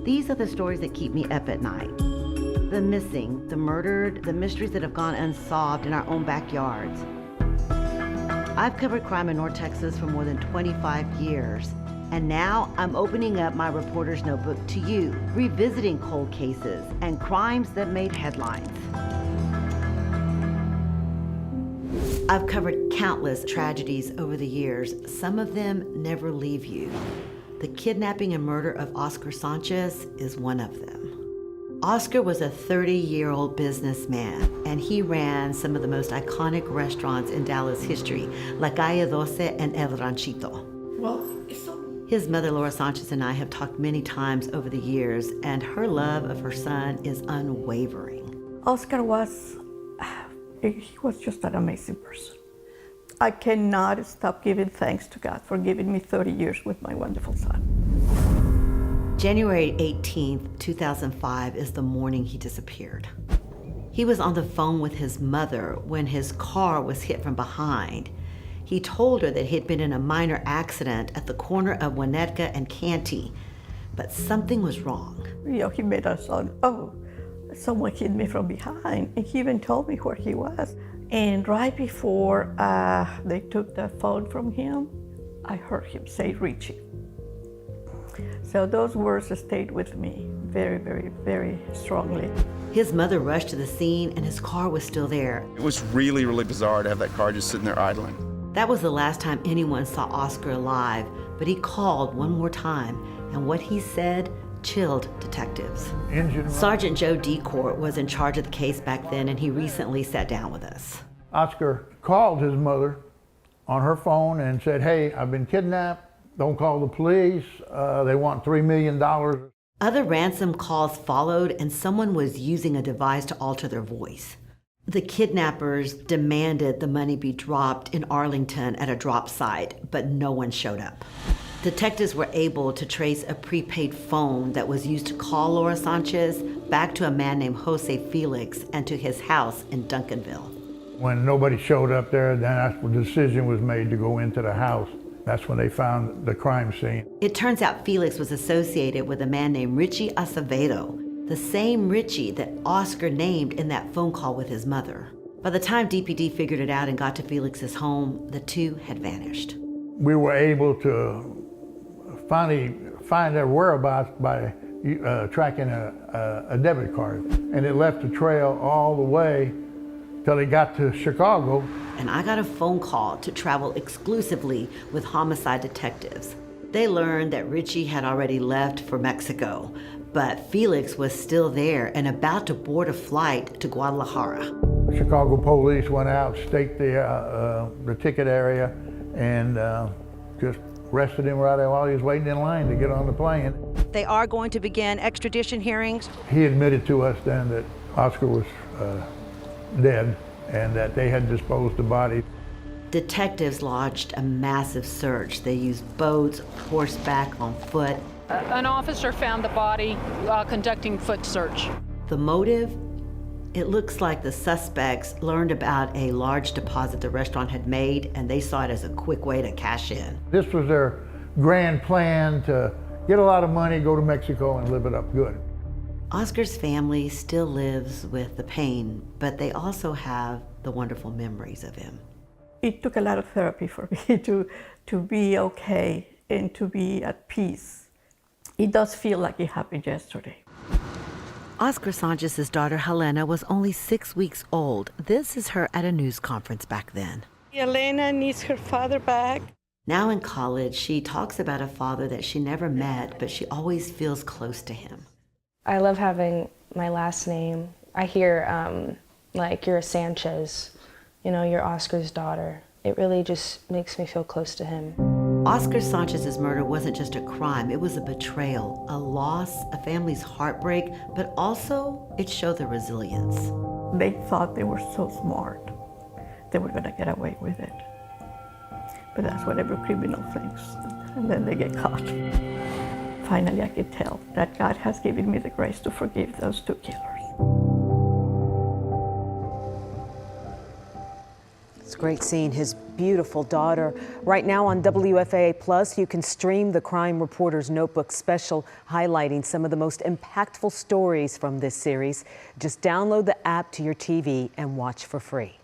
These are the stories that keep me up at night. The missing, the murdered, the mysteries that have gone unsolved in our own backyards. I've covered crime in North Texas for more than 25 years, and now I'm opening up my reporter's notebook to you, revisiting cold cases and crimes that made headlines. I've covered countless tragedies over the years. Some of them never leave you. The kidnapping and murder of Oscar Sanchez is one of them. Oscar was a 30-year-old businessman, and he ran some of the most iconic restaurants in Dallas history, La Calle 12 and El Ranchito. His mother, Laura Sanchez, and I have talked many times over the years, and her love of her son is unwavering. Oscar was just an amazing person. I cannot stop giving thanks to God for giving me 30 years with my wonderful son. January 18th, 2005 is the morning he disappeared. He was on the phone with his mother when his car was hit from behind. He told her that he had been in a minor accident at the corner of Winnetka and Canty, but something was wrong. He made us on, someone hit me from behind, and he even told me where he was. And right before they took the phone from him, I heard him say, Richie. So those words stayed with me very, very, very strongly. His mother rushed to the scene and his car was still there. It was really, really bizarre to have that car just sitting there idling. That was the last time anyone saw Oscar alive, but he called one more time, and what he said chilled detectives. Sergeant Joe Decourt was in charge of the case back then, and he recently sat down with us. Oscar called his mother on her phone and said, hey, I've been kidnapped. Don't call the police. They want $3 million. Other ransom calls followed, and someone was using a device to alter their voice. The kidnappers demanded the money be dropped in Arlington at a drop site, but no one showed up. Detectives were able to trace a prepaid phone that was used to call Laura Sanchez back to a man named Jose Felix and to his house in Duncanville. When nobody showed up there, then that's when the decision was made to go into the house. That's when they found the crime scene. It turns out Felix was associated with a man named Richie Acevedo, the same Richie that Oscar named in that phone call with his mother. By the time DPD figured it out and got to Felix's home, the two had vanished. We were able to finally find their whereabouts by tracking a debit card. And it left a trail all the way till it got to Chicago. And I got a phone call to travel exclusively with homicide detectives. They learned that Richie had already left for Mexico, but Felix was still there and about to board a flight to Guadalajara. Chicago police went out, staked the ticket area, and just arrested him right there while he was waiting in line to get on the plane. They are going to begin extradition hearings. He admitted to us then that Oscar was dead and that they had disposed the body. Detectives launched a massive search. They used boats, horseback, on foot. An officer found the body conducting foot search. The motive? It looks like the suspects learned about a large deposit the restaurant had made, and they saw it as a quick way to cash in. This was their grand plan to get a lot of money, go to Mexico, and live it up good. Oscar's family still lives with the pain, but they also have the wonderful memories of him. It took a lot of therapy for me to be okay and to be at peace. It does feel like it happened yesterday. Oscar Sanchez's daughter, Helena, was only 6 weeks old. This is her at a news conference back then. Elena needs her father back. Now in college, she talks about a father that she never met, but she always feels close to him. I love having my last name. I hear, like, you're a Sanchez, you're Oscar's daughter. It really just makes me feel close to him. Oscar Sanchez's murder wasn't just a crime, it was a betrayal, a loss, a family's heartbreak, but also it showed their resilience. They thought they were so smart, they were gonna get away with it. But that's what every criminal thinks, and then they get caught. Finally, I can tell that God has given me the grace to forgive those two killers. It's great seeing his beautiful daughter. Right now on WFAA Plus, you can stream the Crime Reporter's Notebook special highlighting some of the most impactful stories from this series. Just download the app to your TV and watch for free.